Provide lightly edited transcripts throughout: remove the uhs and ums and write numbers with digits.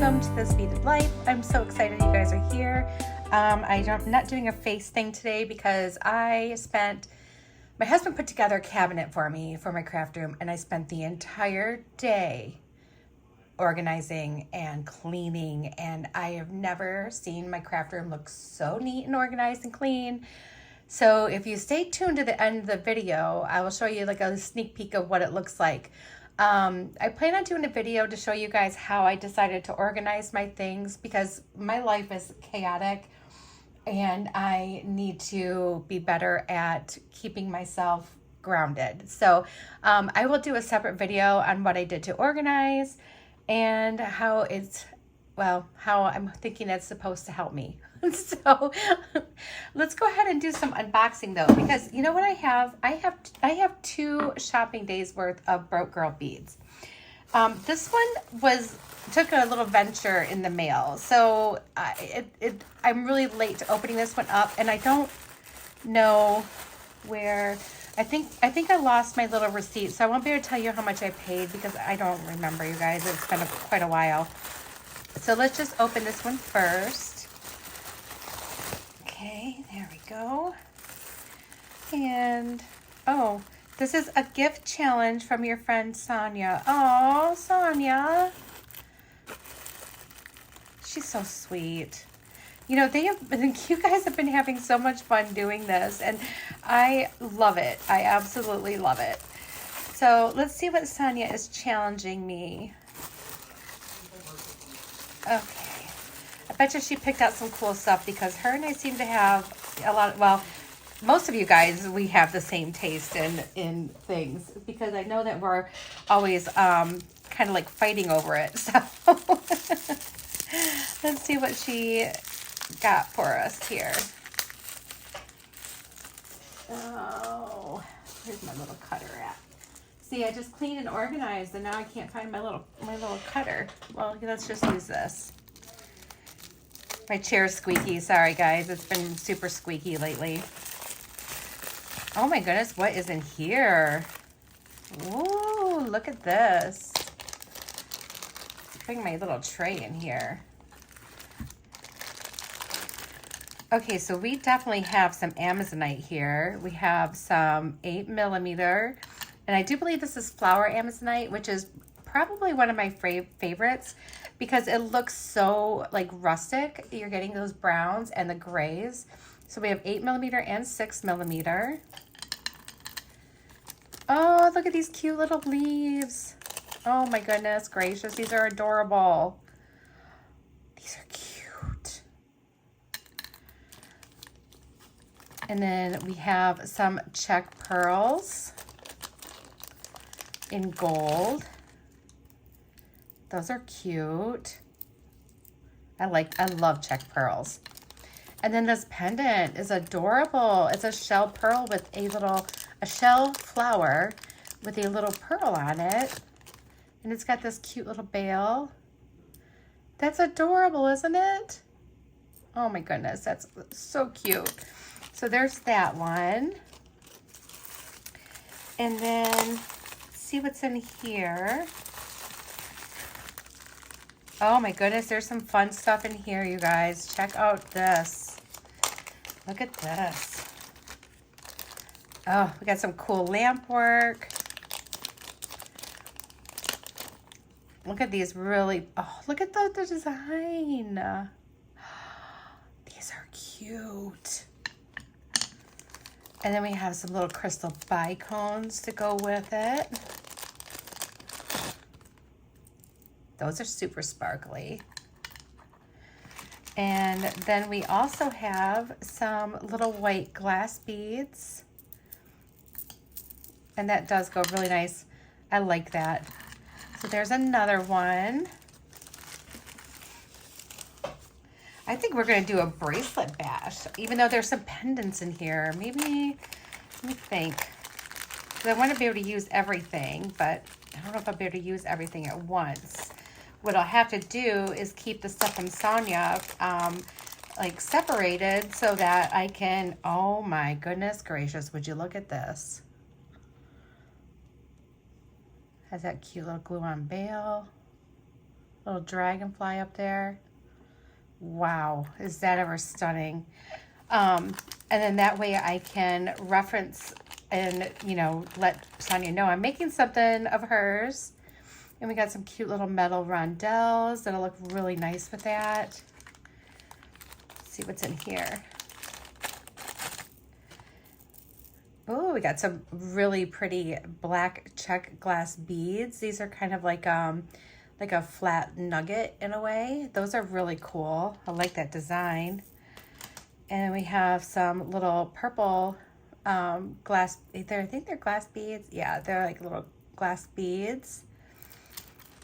welcome to this beaded life. I'm so excited you guys are here. I'm not doing a face thing today because my husband put together a cabinet for me for my craft room, and I spent the entire day organizing and cleaning, and I have never seen my craft room look so neat and organized and clean. So if you stay tuned to the end of the video, I will show you like a sneak peek of what it looks like. I plan on doing a video to show you guys how I decided to organize my things because my life is chaotic and I need to be better at keeping myself grounded. So I will do a separate video on what I did to organize and how I'm thinking it's supposed to help me. So let's go ahead and do some unboxing though, because you know what I have? I have 2 shopping days worth of Broke Girl beads. This one took a little venture in the mail. So I'm really late to opening this one up, and I don't know where. I think I lost my little receipt, so I won't be able to tell you how much I paid because I don't remember, you guys. It's been quite a while. So let's just open this one first. Okay, there we go. And, oh, this is a gift challenge from your friend Sonya. Oh, Sonya. She's so sweet. You know, you guys have been having so much fun doing this, and I love it. I absolutely love it. So let's see what Sonya is challenging me. Okay. I bet you she picked out some cool stuff because her and I seem to have a lot, well, most of you guys, we have the same taste in things because I know that we're always kind of like fighting over it. So let's see what she got for us here. Oh, here's my little cutter at. See, I just cleaned and organized, and now I can't find my little cutter. Well, let's just use this. My chair's squeaky. Sorry, guys. It's been super squeaky lately. Oh, my goodness. What is in here? Ooh, look at this. Bring my little tray in here. Okay, so we definitely have some Amazonite here. We have some 8mm. And I do believe this is flower Amazonite, which is probably one of my favorites because it looks so like rustic. You're getting those browns and the grays. So we have 8mm and 6mm. Oh, look at these cute little leaves. Oh my goodness gracious. These are adorable. These are cute. And then we have some check pearls in gold. Those are cute. I love check pearls. And then this pendant is adorable. It's a shell pearl with a shell flower with a little pearl on it. And it's got this cute little bail. That's adorable, isn't it? Oh my goodness, that's so cute. So there's that one. And then see what's in here. Oh my goodness, there's some fun stuff in here, you guys. Check out this. Look at this. Oh, we got some cool lamp work. Look at these really, oh, look at the design. These are cute. And then we have some little crystal bicones to go with it. Those are super sparkly. And then we also have some little white glass beads. And that does go really nice. I like that. So there's another one. I think we're going to do a bracelet bash, even though there's some pendants in here. Maybe, let me think. Because I want to be able to use everything, but I don't know if I'll be able to use everything at once. What I'll have to do is keep the stuff from Sonya like separated so that I can, oh my goodness gracious, would you look at this? Has that cute little glue on bail. Little dragonfly up there. Wow, is that ever stunning? And then that way I can reference and, you know, let Sonya know I'm making something of hers. And we got some cute little metal rondelles that'll look really nice with that. Let's see what's in here. Oh, we got some really pretty black check glass beads. These are kind of like a flat nugget in a way. Those are really cool. I like that design. And we have some little purple glass, I think they're glass beads. Yeah, they're like little glass beads.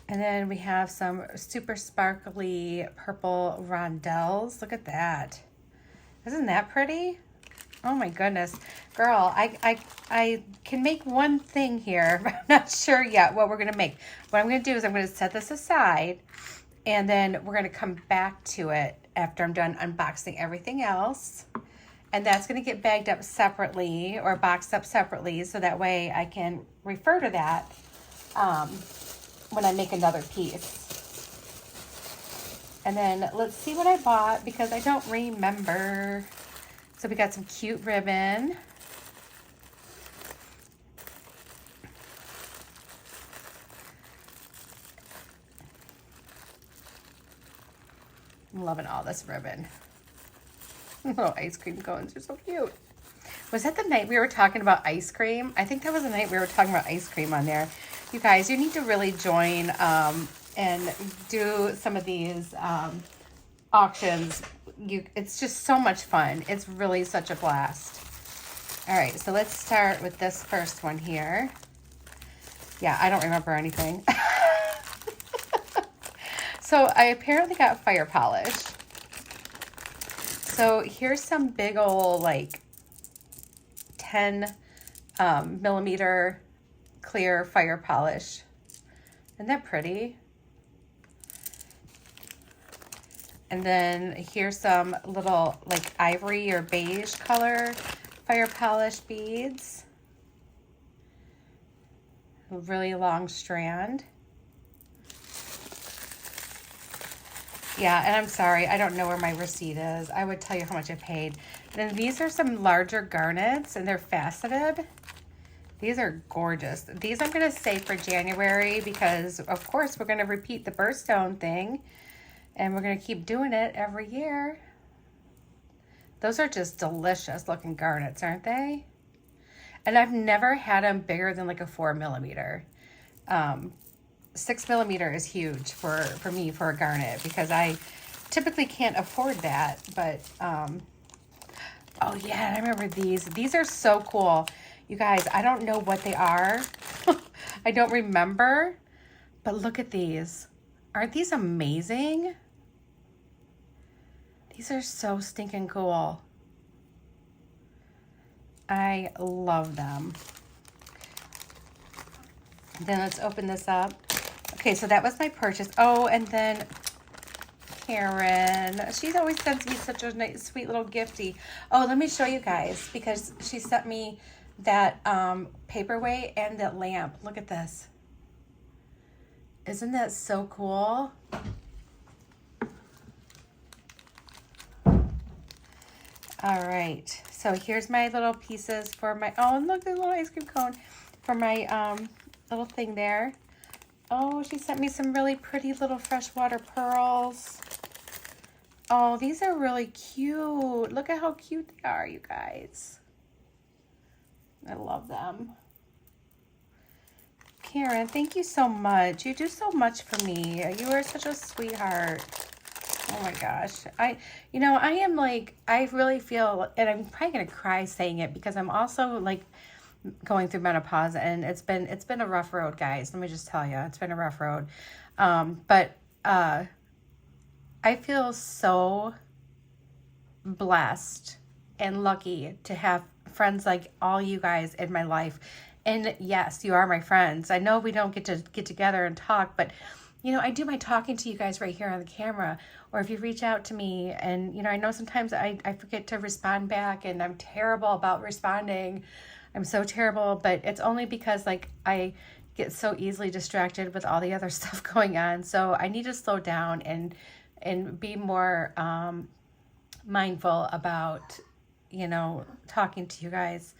And then we have some super sparkly purple rondelles. Look at that. Isn't that pretty? Oh my goodness. Girl, I can make one thing here, but I'm not sure yet what we're going to make. What I'm going to do is I'm going to set this aside, and then we're going to come back to it after I'm done unboxing everything else. And that's going to get bagged up separately or boxed up separately, so that way I can refer to that when I make another piece. And then let's see what I bought, because I don't remember. So we got some cute ribbon. I'm loving all this ribbon. Little ice cream cones are so cute. Was that the night we were talking about ice cream? I think that was the night we were talking about ice cream on there. You guys, you need to really join and do some of these auctions. It's just so much fun. It's really such a blast. All right, so let's start with this first one here. Yeah, I don't remember anything. So I apparently got fire polish. So here's some big old like 10 millimeter clear fire polish. Isn't that pretty? And then here's some little like ivory or beige color fire polish beads. A really long strand. Yeah, and I'm sorry, I don't know where my receipt is. I would tell you how much I paid. Then these are some larger garnets, and they're faceted. These are gorgeous. These I'm going to save for January because, of course, we're going to repeat the birthstone thing. And we're going to keep doing it every year. Those are just delicious looking garnets, aren't they? And I've never had them bigger than like a 4 millimeter. 6 millimeter is huge for me for a garnet because I typically can't afford that. But, oh yeah, I remember these. These are so cool. You guys, I don't know what they are. I don't remember. But look at these. Aren't these amazing? These are so stinking cool. I love them. Then let's open this up. Okay, so that was my purchase. Oh, and then Karen, she always sends me such a nice, sweet little gifty. Oh, let me show you guys, because she sent me that paperweight and that lamp. Look at this. Isn't that so cool? All right, so here's my little pieces for my, oh, and look, the little ice cream cone for my little thing there. Oh, she sent me some really pretty little freshwater pearls. Oh, these are really cute. Look at how cute they are, you guys. I love them. Karen, thank you so much. You do so much for me. You are such a sweetheart. Oh my gosh. I am like, I really feel, and I'm probably going to cry saying it because I'm also like going through menopause, and it's been a rough road, guys. Let me just tell you, it's been a rough road. But I feel so blessed and lucky to have friends like all you guys in my life. And yes, you are my friends. I know we don't get to get together and talk, but I do my talking to you guys right here on the camera. Or if you reach out to me, and I know sometimes I forget to respond back, and I'm terrible about responding. I'm so terrible, but it's only because like I get so easily distracted with all the other stuff going on. So I need to slow down and be more mindful about, you know, talking to you guys.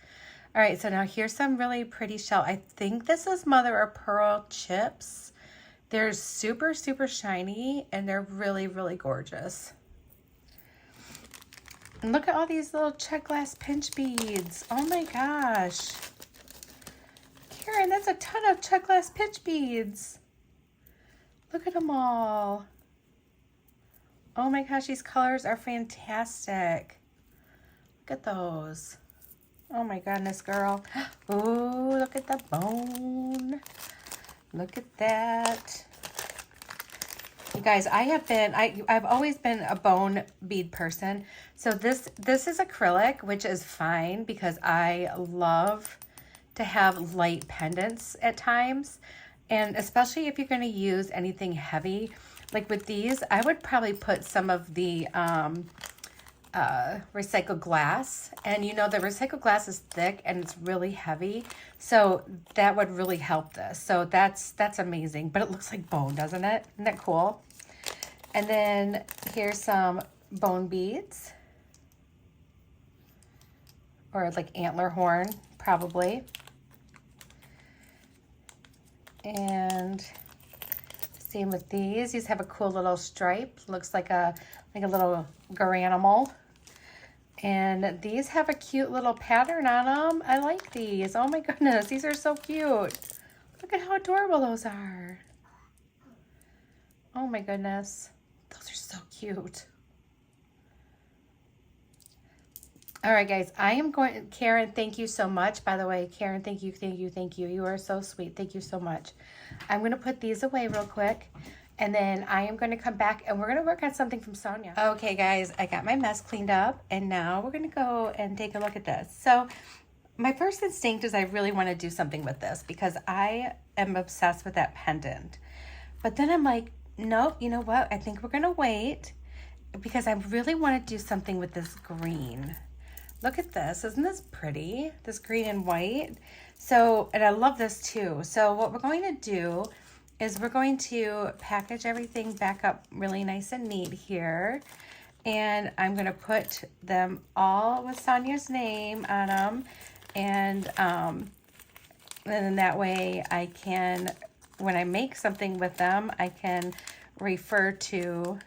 All right, so now here's some really pretty shell. I think this is mother of pearl chips. They're super, super shiny, and they're really, really gorgeous. And look at all these little check glass pinch beads. Oh my gosh. Karen, that's a ton of check glass pinch beads. Look at them all. Oh my gosh, these colors are fantastic. Look at those. Oh my goodness, girl. Oh, look at the bone. Look at that. You guys, I've always been a bone bead person. So this is acrylic, which is fine because I love to have light pendants at times. And especially if you're going to use anything heavy, like with these, I would probably put some of the recycled glass, and you know the recycled glass is thick and it's really heavy, so that would really help this. So that's amazing. But it looks like bone, doesn't it? Isn't that cool? And then here's some bone beads, or like antler horn probably. And same with these. These have a cool little stripe. Looks like a little garanimal. And these have a cute little pattern on them. I like these. Oh my goodness, these are so cute. Look at how adorable those are. Oh my goodness, those are so cute. All right, guys, I am going, Karen, thank you so much. By the way, Karen, thank you, thank you, thank you. You are so sweet. Thank you so much. I'm going to put these away real quick. And then I am going to come back and we're going to work on something from Sonya. Okay, guys, I got my mess cleaned up and now we're going to go and take a look at this. So my first instinct is I really want to do something with this because I am obsessed with that pendant. But then I'm like, nope, you know what? I think we're going to wait because I really want to do something with this green. Look at this. Isn't this pretty? This green and white. So, and I love this too. So what we're going to do is we're going to package everything back up really nice and neat here. And I'm going to put them all with Sonia's name on them. And then that way I can, when I make something with them, I can refer to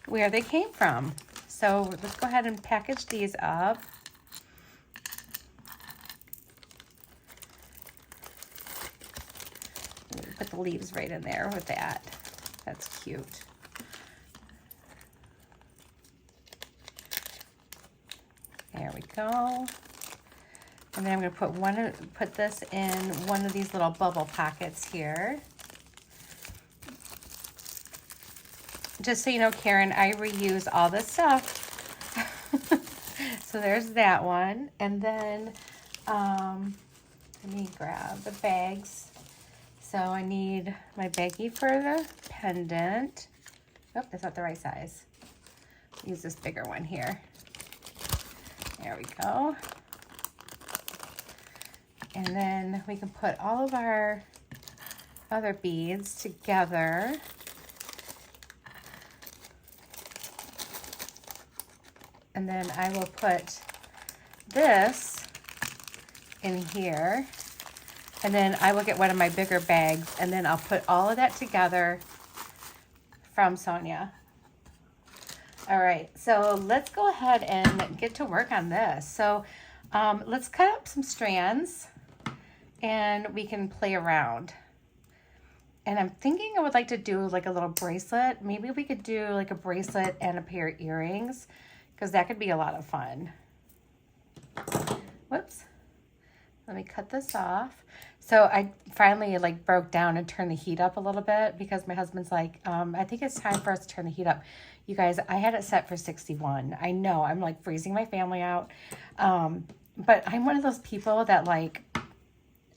where they came from. So let's go ahead and package these up. Put the leaves right in there with that. That's cute. There we go. And then I'm going to put this in one of these little bubble pockets here. Just so you know, Karen, I reuse all this stuff. So there's that one. And then let me grab the bags. So I need my baggie for the pendant. Oh, that's not the right size. Use this bigger one here. There we go. And then we can put all of our other beads together. And then I will put this in here. And then I will get one of my bigger bags and then I'll put all of that together from Sonya. All right, so let's go ahead and get to work on this. So let's cut up some strands and we can play around. And I'm thinking I would like to do like a little bracelet. Maybe we could do like a bracelet and a pair of earrings because that could be a lot of fun. Whoops. Let me cut this off. So I finally like broke down and turned the heat up a little bit because my husband's like, I think it's time for us to turn the heat up. You guys, I had it set for 61. I know I'm like freezing my family out. But I'm one of those people that like,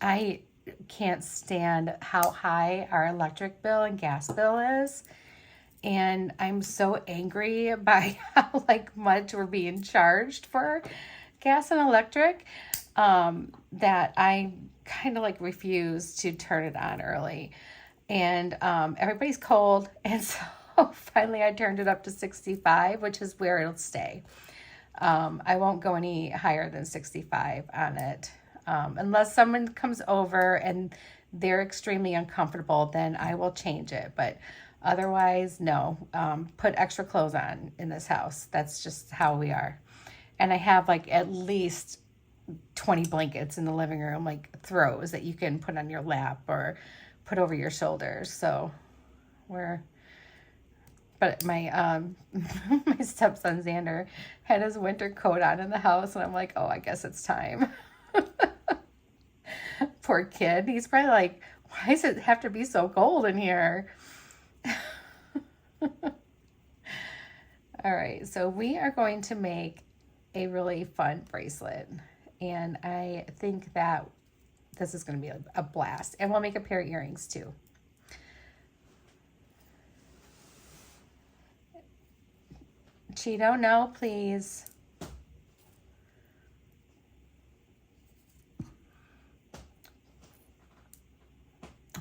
I can't stand how high our electric bill and gas bill is. And I'm so angry by how like much we're being charged for gas and electric. that I kind of like refuse to turn it on early. And everybody's cold. And so finally I turned it up to 65, which is where it'll stay. I won't go any higher than 65 on it. Unless someone comes over and they're extremely uncomfortable, then I will change it. But otherwise, no. Put extra clothes on in this house. That's just how we are. And I have like at least 20 blankets in the living room, like throws that you can put on your lap or put over your shoulders. So but my my stepson Xander had his winter coat on in the house, and I'm like, oh, I guess it's time. Poor kid. He's probably like, why does it have to be so cold in here? All right, so we are going to make a really fun bracelet, and I think that this is going to be a blast. And we'll make a pair of earrings too. Cheeto, no, please.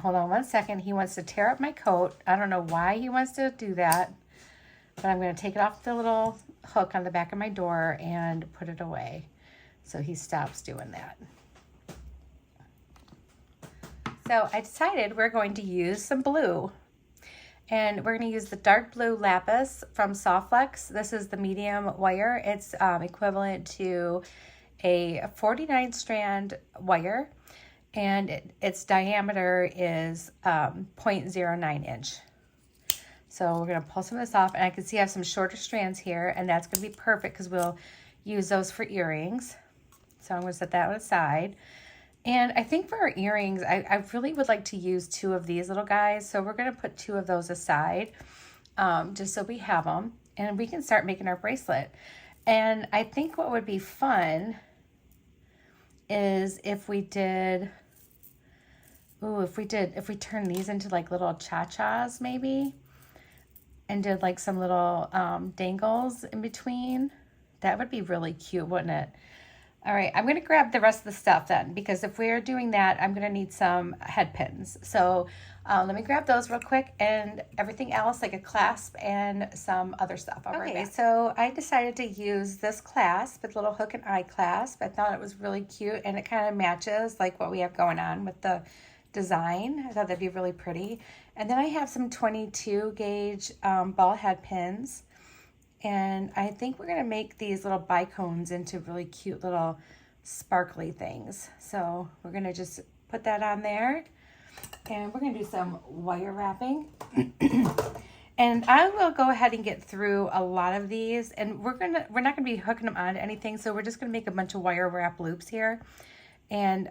Hold on one second. He wants to tear up my coat. I don't know why he wants to do that, but I'm going to take it off the little hook on the back of my door and put it away so he stops doing that. So I decided we're going to use some blue. And we're going to use the dark blue lapis from Softflex. This is the medium wire. It's equivalent to a 49 strand wire, and its diameter is 0.09 inch. So we're going to pull some of this off, and I can see I have some shorter strands here, and that's going to be perfect because we'll use those for earrings. So I'm going to set that aside. And I think for our earrings, I really would like to use 2 of these little guys. So we're going to put 2 of those aside just so we have them. And we can start making our bracelet. And I think what would be fun is if we did, if we turn these into like little cha-chas maybe. And did like some little dangles in between. That would be really cute, wouldn't it? All right, I'm going to grab the rest of the stuff then, because if we're doing that, I'm going to need some head pins. So let me grab those real quick, and everything else, like a clasp and some other stuff. Okay, so I decided to use this clasp, with little hook and eye clasp. I thought it was really cute, and it kind of matches like what we have going on with the design. I thought that'd be really pretty. And then I have some 22 gauge ball head pins. And I think we're going to make these little bicones into really cute little sparkly things. So we're going to just put that on there. And we're going to do some wire wrapping. And I will go ahead and get through a lot of these. And we're not going to be hooking them onto anything. So we're just going to make a bunch of wire wrap loops here. And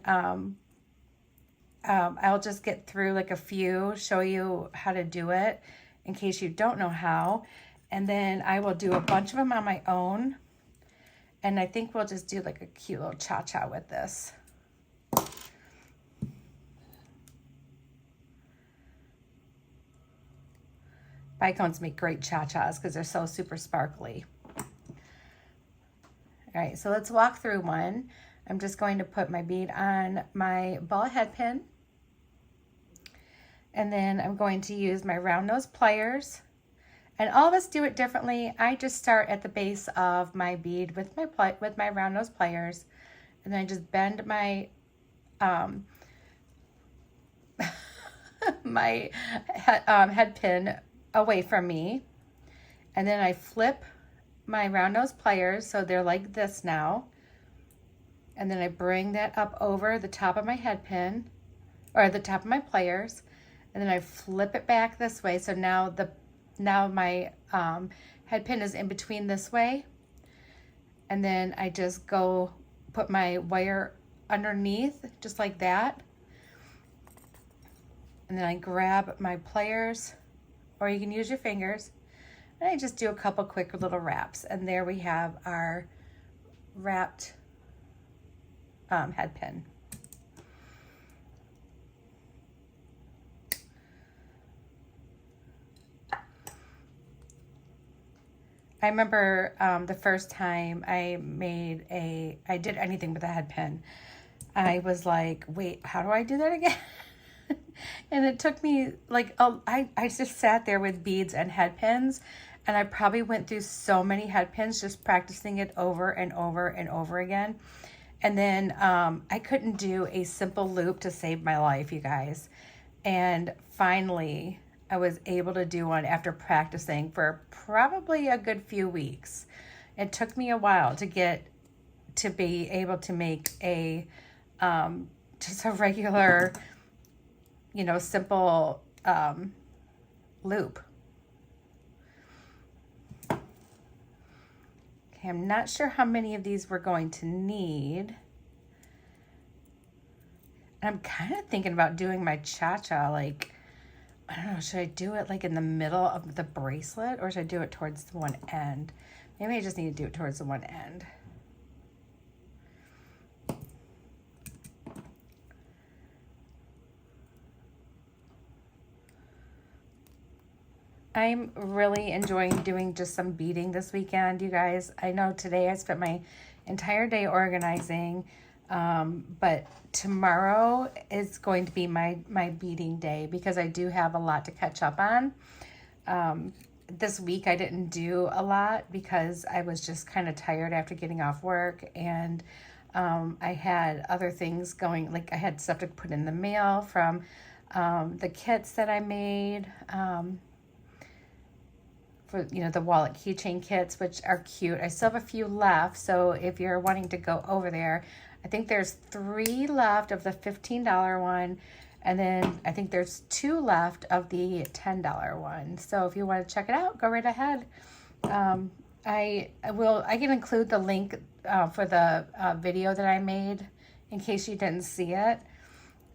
I'll just get through like a few, show you how to do it in case you don't know how. And then I will do a bunch of them on my own. And I think we'll just do like a cute little cha-cha with this. Bicones make great cha-chas because they're so super sparkly. All right, so let's walk through one. I'm just going to put my bead on my ball head pin. And then I'm going to use my round nose pliers. And all of us do it differently. I just start at the base of my bead with my round nose pliers, and then I just bend my my head pin away from me, and then I flip my round nose pliers so they're like this now, and then I bring that up over the top of my head pin, or the top of my pliers, and then I flip it back this way. So now my head pin is in between this way. And then I just go put my wire underneath, just like that. And then I grab my pliers, or you can use your fingers. And I just do a couple quick little wraps. And there we have our wrapped head pin. I remember the first time I did anything with a head pin. I was like, wait, how do I do that again? And it took me like, I just sat there with beads and head pins, and I probably went through so many head pins just practicing it over and over and over again. And then I couldn't do a simple loop to save my life, you guys. And finally, I was able to do one after practicing for probably a good few weeks. It took me a while to be able to make a just a regular, simple loop. Okay, I'm not sure how many of these we're going to need. I'm kind of thinking about doing my cha-cha, like, I don't know, should I do it like in the middle of the bracelet, or should I do it towards the one end? Maybe I just need to do it towards the one end. I'm really enjoying doing just some beading this weekend, you guys. I know today I spent my entire day organizing, but tomorrow is going to be my beading day because I do have a lot to catch up on. This week I didn't do a lot because I was just kind of tired after getting off work, and I had other things going, like I had stuff to put in the mail from the kits that I made, for the wallet keychain kits, which are cute. I still have a few left, so if you're wanting to go over there, I think there's 3 left of the $15 one, and then I think there's 2 left of the $10 one. So if you want to check it out, go right ahead. I can include the link for the video that I made in case you didn't see it.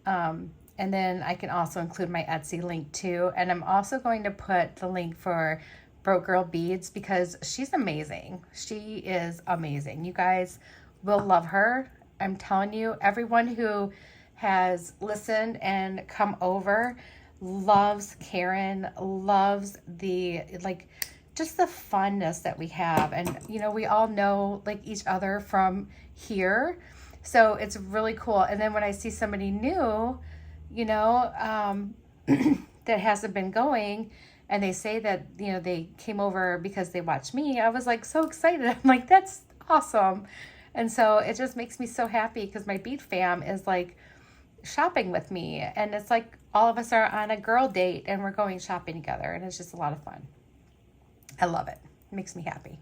And then I can also include my Etsy link too. And I'm also going to put the link for Broke Girl Beads because she's amazing. She is amazing. You guys will love her. I'm telling you, everyone who has listened and come over loves Karen, loves just the funness that we have. And, we all know each other from here. So it's really cool. And then when I see somebody new, that hasn't been going, and they say that, they came over because they watched me, I was so excited. I'm like, that's awesome. And so it just makes me so happy because my bead fam is shopping with me. And it's all of us are on a girl date and we're going shopping together. And it's just a lot of fun. I love it. It makes me happy.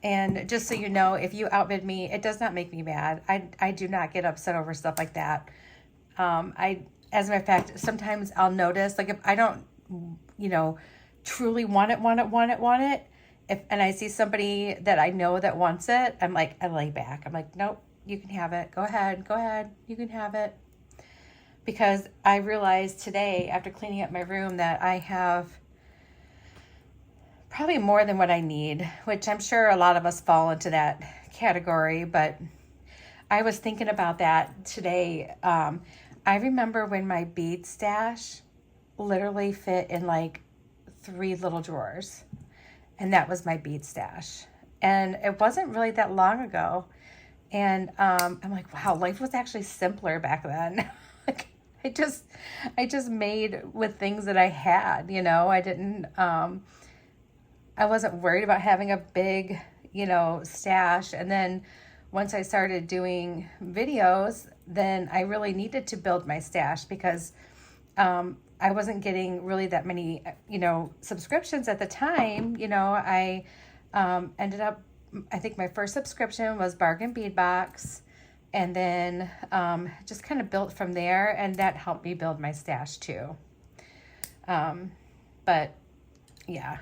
And just so you know, if you outbid me, it does not make me mad. I do not get upset over stuff like that. As a matter of fact, sometimes I'll notice, if I don't, truly want it, and I see somebody that I know that wants it, I lay back. I'm like, nope, you can have it. Go ahead. You can have it. Because I realized today, after cleaning up my room, that I have probably more than what I need, which I'm sure a lot of us fall into that category. But I was thinking about that today. I remember when my bead stash literally fit in 3 little drawers, and that was my bead stash. And it wasn't really that long ago. And I'm like, wow, life was actually simpler back then. I just made with things that I had, I didn't, I wasn't worried about having a big, stash. And then once I started doing videos, then I really needed to build my stash because I wasn't getting really that many, subscriptions at the time. I ended up, I think my first subscription was Bargain Bead Box, and then just kind of built from there, and that helped me build my stash too. But yeah.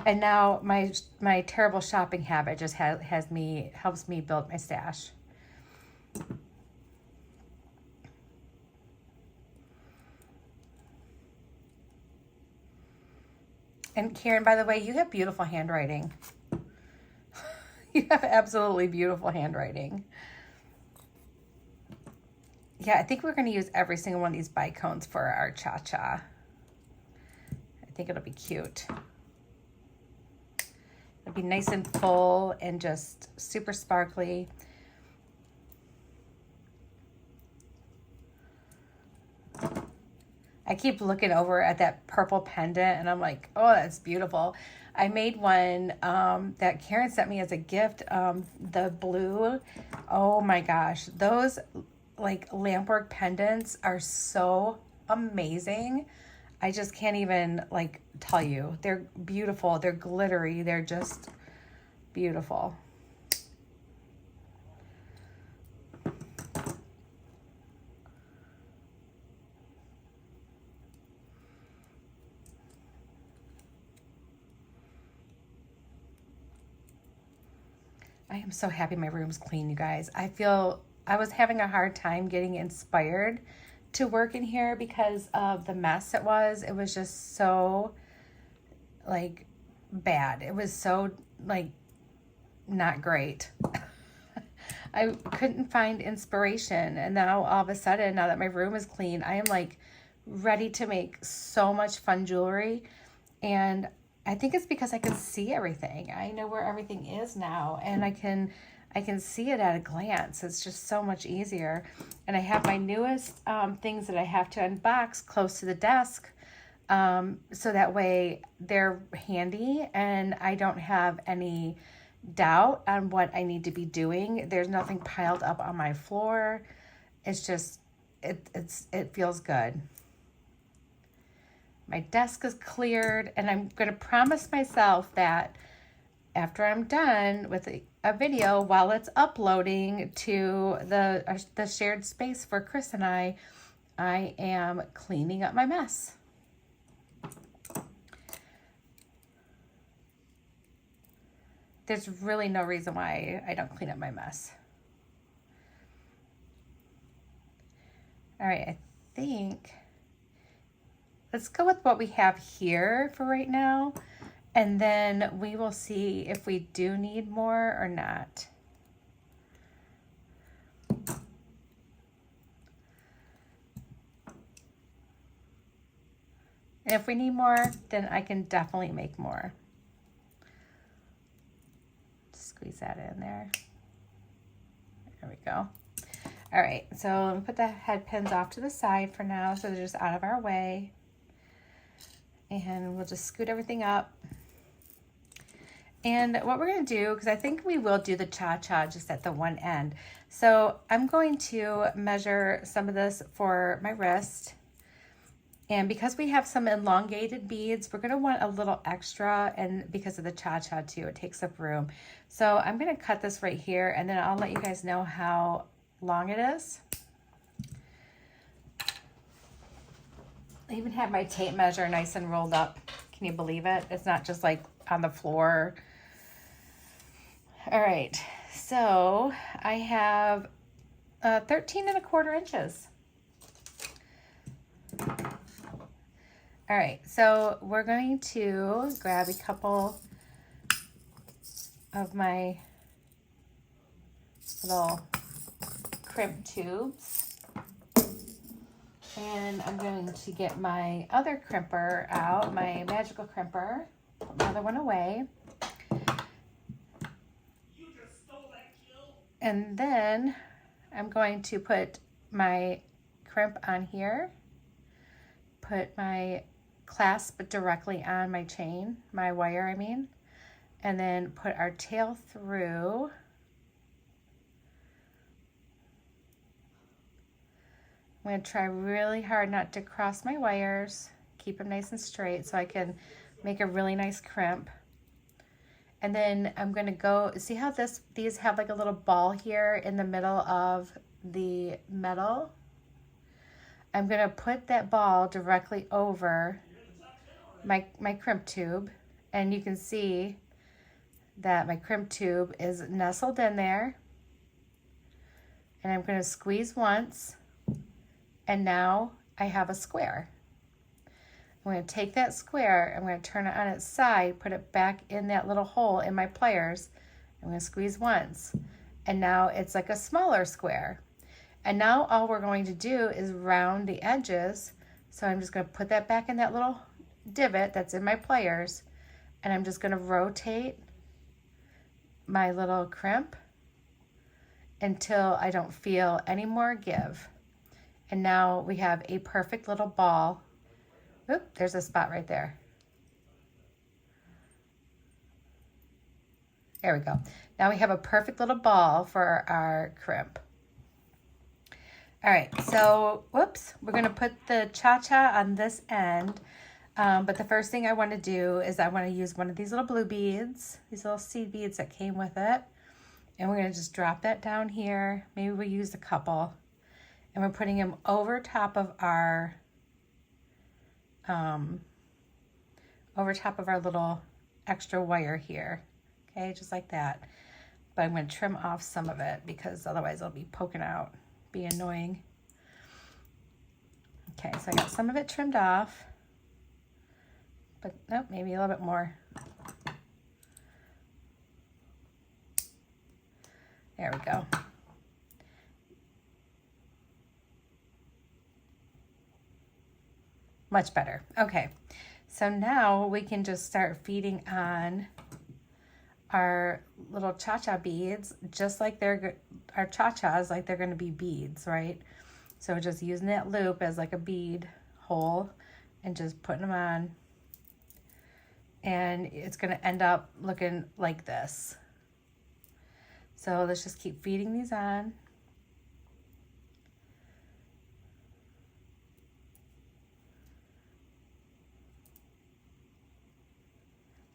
And now my terrible shopping habit just helps me build my stash. And Karen, by the way, you have beautiful handwriting. You have absolutely beautiful handwriting. Yeah, I think we're going to use every single one of these bicones for our cha-cha. I think it'll be cute. It'd be nice and full and just super sparkly. I keep looking over at that purple pendant and I'm like, oh, that's beautiful. I made one that Karen sent me as a gift, the blue. Oh my gosh, those like lampwork pendants are so amazing. I just can't even like tell you. They're beautiful, they're glittery, they're just beautiful. I am so happy my room's clean, you guys. I was having a hard time getting inspired to work in here because of the mess it was. It was just so, like, bad. It was so, like, not great. I couldn't find inspiration. And now, all of a sudden, now that my room is clean, I am, like, ready to make so much fun jewelry. And I think it's because I can see everything. I know where everything is now, and I can see it at a glance. It's just so much easier. And I have my newest things that I have to unbox close to the desk, so that way they're handy and I don't have any doubt on what I need to be doing. There's nothing piled up on my floor. It's just it feels good. My desk is cleared, and I'm going to promise myself that after I'm done with a video, while it's uploading to the shared space for Chris and I am cleaning up my mess. There's really no reason why I don't clean up my mess. All right, I think... let's go with what we have here for right now, and then we will see if we do need more or not. And if we need more, then I can definitely make more. Squeeze that in there. There we go. All right, so let me put the head pins off to the side for now so they're just out of our way. And we'll just scoot everything up. And what we're going to do, because I think we will do the cha-cha just at the one end. So I'm going to measure some of this for my wrist. And because we have some elongated beads, we're going to want a little extra, and because of the cha-cha too, it takes up room. So I'm going to cut this right here, and then I'll let you guys know how long it is. I even have my tape measure nice and rolled up. Can you believe it? It's not just like on the floor. All right, so I have 13¼ inches. All right, so we're going to grab a couple of my little crimp tubes. And I'm going to get my other crimper out, my magical crimper. Put my other one away. You just stole that kill. And then I'm going to put my crimp on here. Put my clasp directly on my chain, my wire, I mean. And then put our tail through. I'm going to try really hard not to cross my wires, keep them nice and straight so I can make a really nice crimp. And then I'm going to go, see how these have like a little ball here in the middle of the metal? I'm going to put that ball directly over my crimp tube, and you can see that my crimp tube is nestled in there. And I'm going to squeeze once. And now I have a square. I'm going to take that square, I'm going to turn it on its side, put it back in that little hole in my pliers. I'm going to squeeze once. And now it's like a smaller square. And now all we're going to do is round the edges. So I'm just going to put that back in that little divot that's in my pliers. And I'm just going to rotate my little crimp until I don't feel any more give. And now we have a perfect little ball. Oop, there's a spot right there. There we go. Now we have a perfect little ball for our crimp. All right, so, whoops, we're gonna put the cha-cha on this end. But the first thing I want to do is I want to use one of these little blue beads, these little seed beads that came with it. And we're going to just drop that down here. Maybe we use a couple. And we're putting them over top of our little extra wire here. Okay, just like that. But I'm going to trim off some of it because otherwise it'll be poking out, be annoying. Okay, so I got some of it trimmed off. But nope, maybe a little bit more. There we go. Much better. Okay, so now we can just start feeding on our little cha-cha beads, just like our cha-chas, like they're going to be beads, right? So just using that loop as like a bead hole and just putting them on. And it's going to end up looking like this. So let's just keep feeding these on.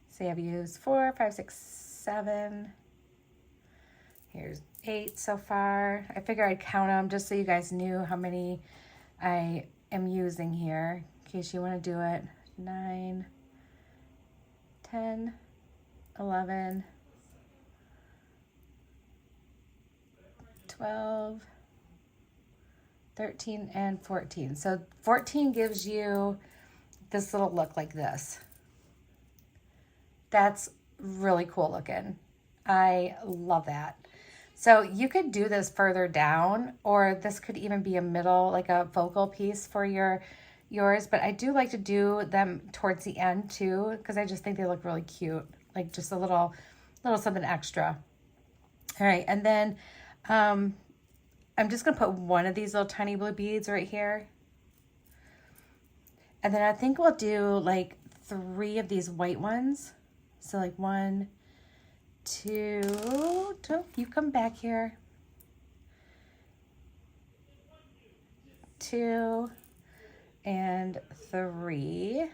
So I've used 4, 5, 6, 7. Here's 8 so far. I figure I'd count them just so you guys knew how many I am using here, in case you want to do it. 9, 10, 11, 12, 13, and 14. So 14 gives you this little look like this. That's really cool looking. I love that. So you could do this further down, or this could even be a middle, like a focal piece for yours. But I do like to do them towards the end too, because I just think they look really cute. Like just a little something extra. All right, and then I'm just gonna put one of these little tiny blue beads right here. And then I think we'll do like 3 of these white ones. So like 1, 2, you come back here. 2 and 3.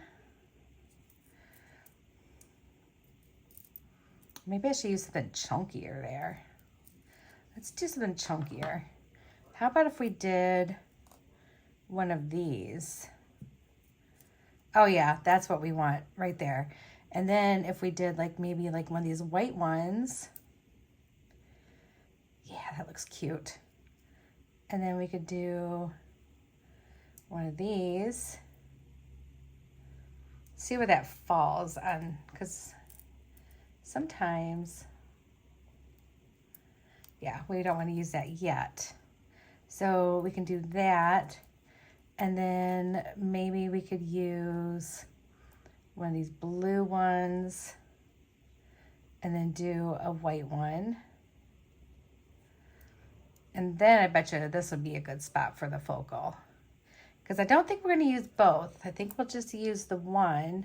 Maybe I should use something chunkier there. Let's do something chunkier. How about if we did one of these? Oh yeah, that's what we want right there. And then if we did like maybe like one of these white ones. Yeah, that looks cute. And then we could do one of these. See where that falls on, because sometimes, yeah, we don't want to use that yet. So we can do that. And then maybe we could use one of these blue ones and then do a white one. And then I bet you this would be a good spot for the focal, because I don't think we're going to use both. I think we'll just use the one.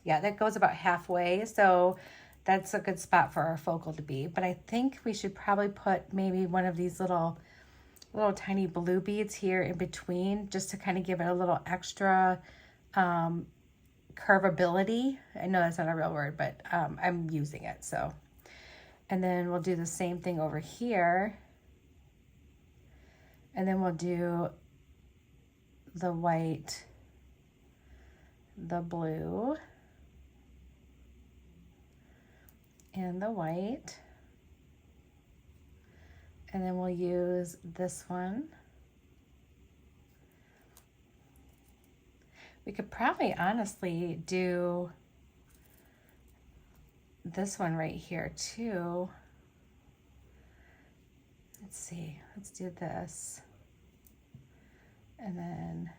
Yeah, that goes about halfway, so that's a good spot for our focal to be. But I think we should probably put maybe one of these little tiny blue beads here in between, just to kind of give it a little extra curvability. I know that's not a real word, but I'm using it, so. And then we'll do the same thing over here. And then we'll do the white, the blue, and the white. And then we'll use this one. We could probably honestly do this one right here too. Let's see, let's do this. And then,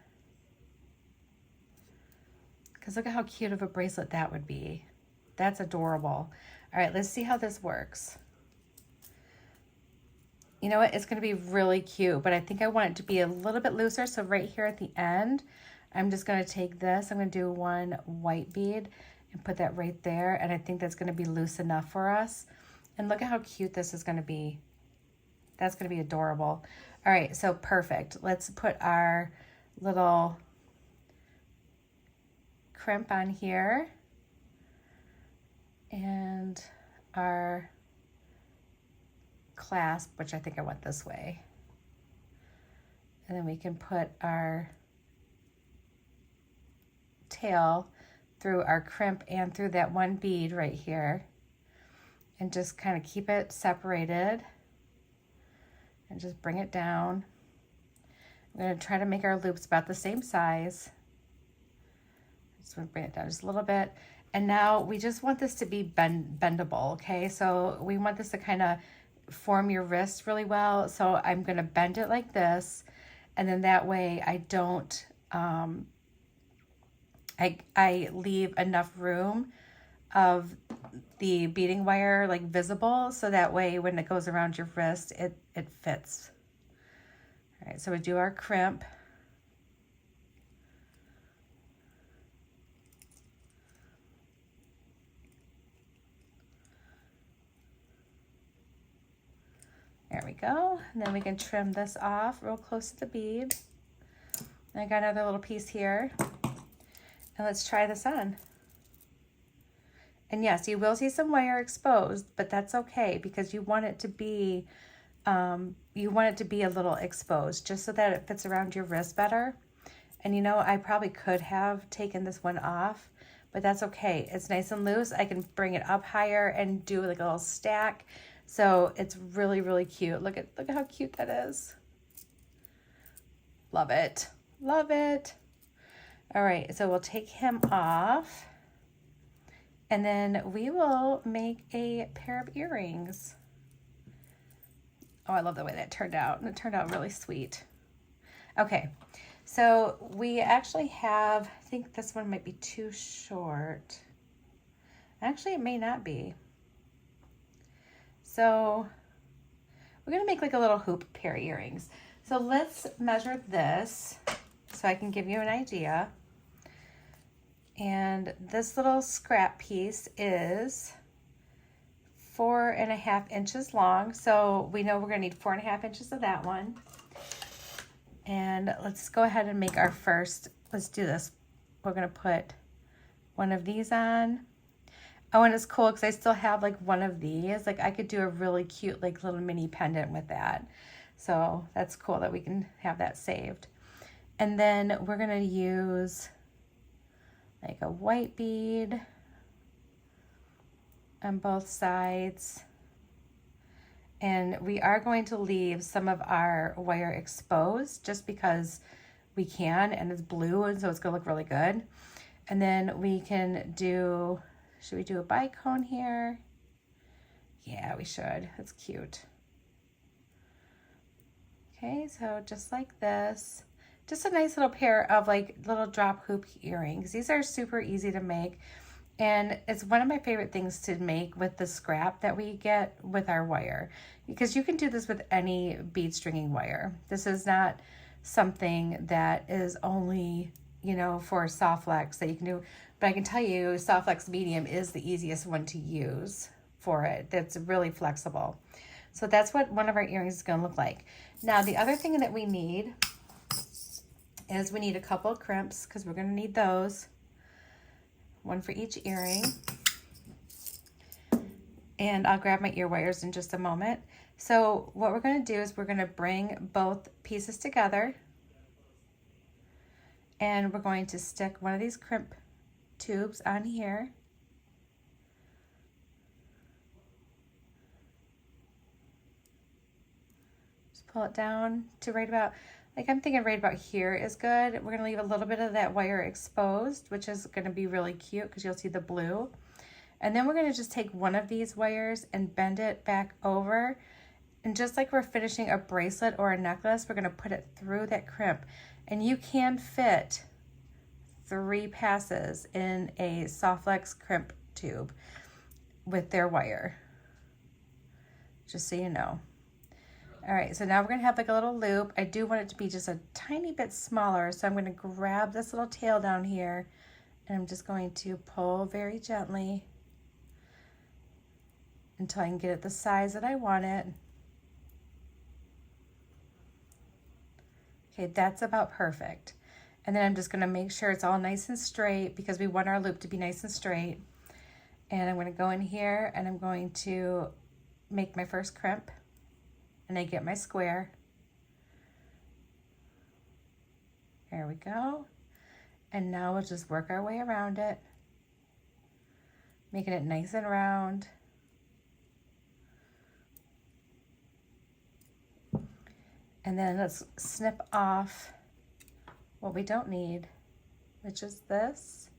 because look at how cute of a bracelet that would be. That's adorable. All right, let's see how this works. You know what? It's going to be really cute, but I think I want it to be a little bit looser. So right here at the end, I'm just going to take this. I'm going to do one white bead and put that right there. And I think that's going to be loose enough for us. And look at how cute this is going to be. That's going to be adorable. All right, so perfect. Let's put our little crimp on here. And our clasp, which I think I want this way. And then we can put our tail through our crimp and through that one bead right here. And just kind of keep it separated. And just bring it down. I'm going to try to make our loops about the same size. Just want to bring it down just a little bit. And now we just want this to be bendable, okay? So we want this to kind of form your wrist really well. So I'm going to bend it like this, and then that way I don't I leave enough room of the beading wire like visible, so that way when it goes around your wrist it fits. All right, so we do our crimp. There we go. And then we can trim this off real close to the bead. And I got another little piece here. And let's try this on. And yes, you will see some wire exposed, but that's okay because you want it to be a little exposed just so that it fits around your wrist better. And you know, I probably could have taken this one off, but that's okay. It's nice and loose. I can bring it up higher and do like a little stack. So it's really, really cute. Look at how cute that is. Love it. Love it. All right, so we'll take him off. And then we will make a pair of earrings. Oh, I love the way that turned out. And it turned out really sweet. Okay, so we actually have, I think this one might be too short. Actually, it may not be. So we're gonna make like a little hoop pair of earrings. So let's measure this so I can give you an idea. And this little scrap piece is 4.5 inches long. So we know we're gonna need 4.5 inches of that one. And let's go ahead and make our first, let's do this. We're gonna put one of these on. Oh, and it's cool because I still have like one of these. Like I could do a really cute like little mini pendant with that. So that's cool that we can have that saved. And then we're gonna use like a white bead on both sides. And we are going to leave some of our wire exposed just because we can, and it's blue, and so it's gonna look really good. And then we can do, should we do a bicone here? Yeah, we should. That's cute. Okay, so just like this. Just a nice little pair of like little drop hoop earrings. These are super easy to make. And it's one of my favorite things to make with the scrap that we get with our wire. Because you can do this with any bead stringing wire. This is not something that is only, you know, for soft flex that you can do. But I can tell you soft flex medium is the easiest one to use for it. That's really flexible. So that's what one of our earrings is going to look like. Now the other thing that we need is we need a couple of crimps because we're going to need those. One for each earring. And I'll grab my ear wires in just a moment. So what we're going to do is we're going to bring both pieces together. And we're going to stick one of these crimp tubes on here. Just pull it down to right about, like I'm thinking right about here is good. We're going to leave a little bit of that wire exposed, which is going to be really cute because you'll see the blue. And then we're going to just take one of these wires and bend it back over. And just like we're finishing a bracelet or a necklace, we're going to put it through that crimp. And you can fit 3 passes in a soft flex crimp tube with their wire, just so you know. All right, so now we're gonna have like a little loop. I do want it to be just a tiny bit smaller, so I'm gonna grab this little tail down here, and I'm just going to pull very gently until I can get it the size that I want it. Okay, that's about perfect. And then I'm just gonna make sure it's all nice and straight because we want our loop to be nice and straight. And I'm gonna go in here and I'm going to make my first crimp, and I get my square. There we go. And now we'll just work our way around it, making it nice and round. And then let's snip off what we don't need, which is this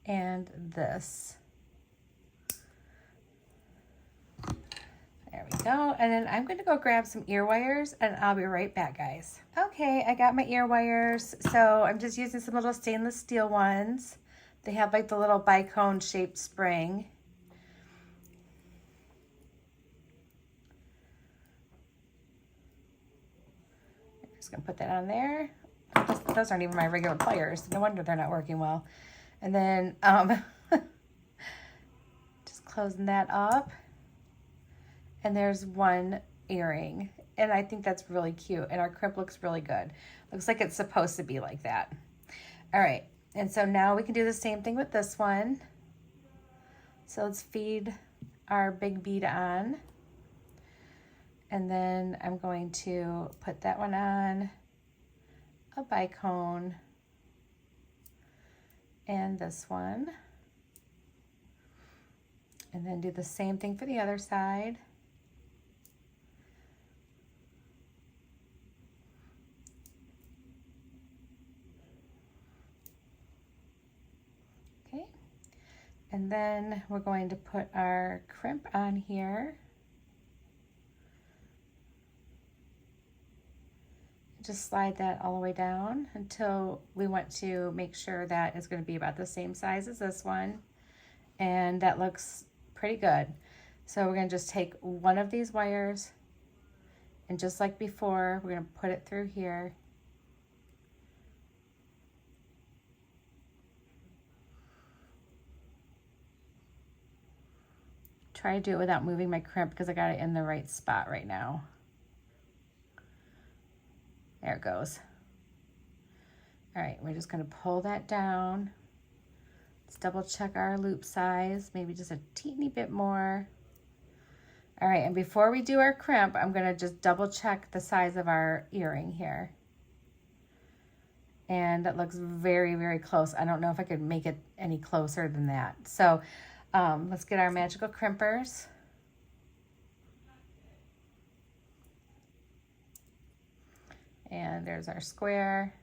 and this. There we go. And then I'm gonna go grab some ear wires and I'll be right back, guys. Okay, I got my ear wires. So I'm just using some little stainless steel ones. They have like the little bicone shaped spring. I'm just gonna put that on there. Those aren't even my regular pliers. No wonder they're not working well. And then just closing that up. And there's one earring, and I think that's really cute, and our crimp looks really good. Looks like it's supposed to be like that. All right, and so now we can do the same thing with this one. So let's feed our big bead on, and then I'm going to put that one on a bicone, and this one, and then do the same thing for the other side. And then we're going to put our crimp on here. Just slide that all the way down until we want to make sure that it's going to be about the same size as this one. And that looks pretty good. So we're going to just take one of these wires, and just like before, we're going to put it through here. Try to do it without moving my crimp because I got it in the right spot right now. There it goes. All right, we're just gonna pull that down. Let's double check our loop size, maybe just a teeny bit more. All right, and before we do our crimp, I'm gonna just double check the size of our earring here. And that looks very, very close. I don't know if I could make it any closer than that. So let's get our magical crimpers. And there's our square.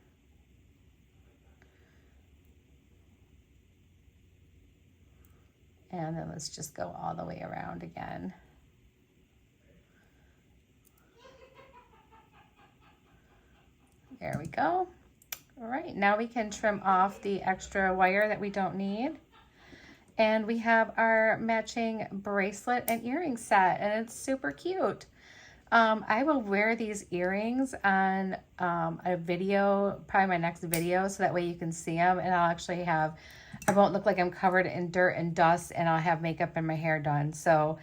And then let's just go all the way around again. There we go. All right, now we can trim off the extra wire that we don't need. And we have our matching bracelet and earring set, and it's super cute. I will wear these earrings on a video, probably my next video, so that way you can see them, and I'll actually have, I won't look like I'm covered in dirt and dust, and I'll have makeup and my hair done. So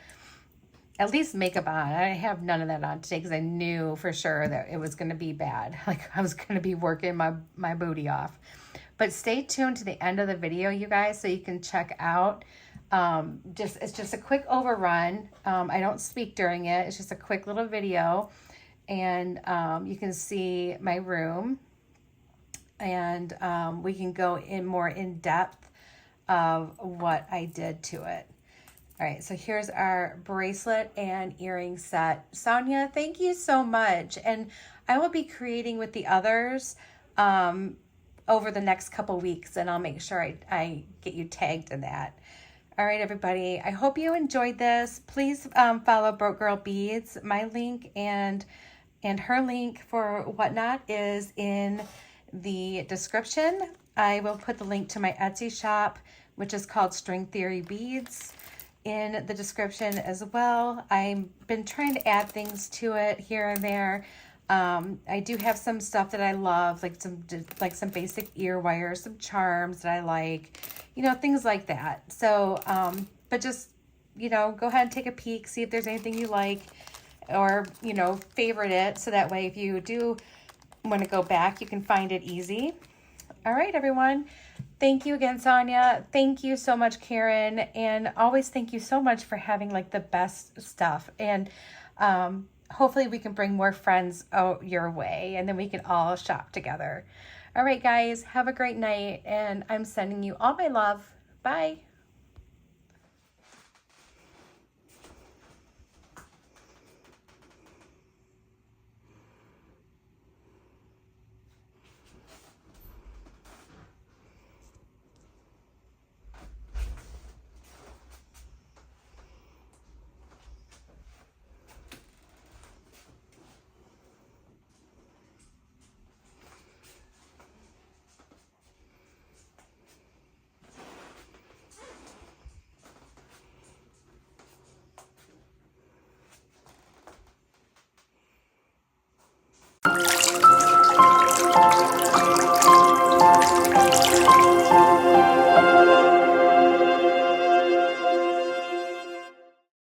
at least makeup on. I have none of that on today because I knew for sure that it was going to be bad. Like I was going to be working my booty off. But stay tuned to the end of the video, you guys, so you can check out. It's just a quick overrun. I don't speak during it. It's just a quick little video. And you can see my room. And we can go in more in depth of what I did to it. All right, so here's our bracelet and earring set. Sonya, thank you so much. And I will be creating with the others over the next couple weeks, and I'll make sure I get you tagged in that. All right, everybody, I hope you enjoyed this. Please follow Broke Girl Beads. My link and her link for whatnot is in the description. I will put the link to my Etsy shop, which is called String Theory Beads, in the description as well. I've been trying to add things to it here and there. I do have some stuff that I love, like some basic ear wires, some charms that I like, things like that. So, but just, go ahead and take a peek, see if there's anything you like, or, favorite it. So that way, if you do want to go back, you can find it easy. All right, everyone. Thank you again, Sonya. Thank you so much, Karen. And always thank you so much for having like the best stuff. And hopefully we can bring more friends out your way, and then we can all shop together. All right, guys, have a great night. And I'm sending you all my love. Bye.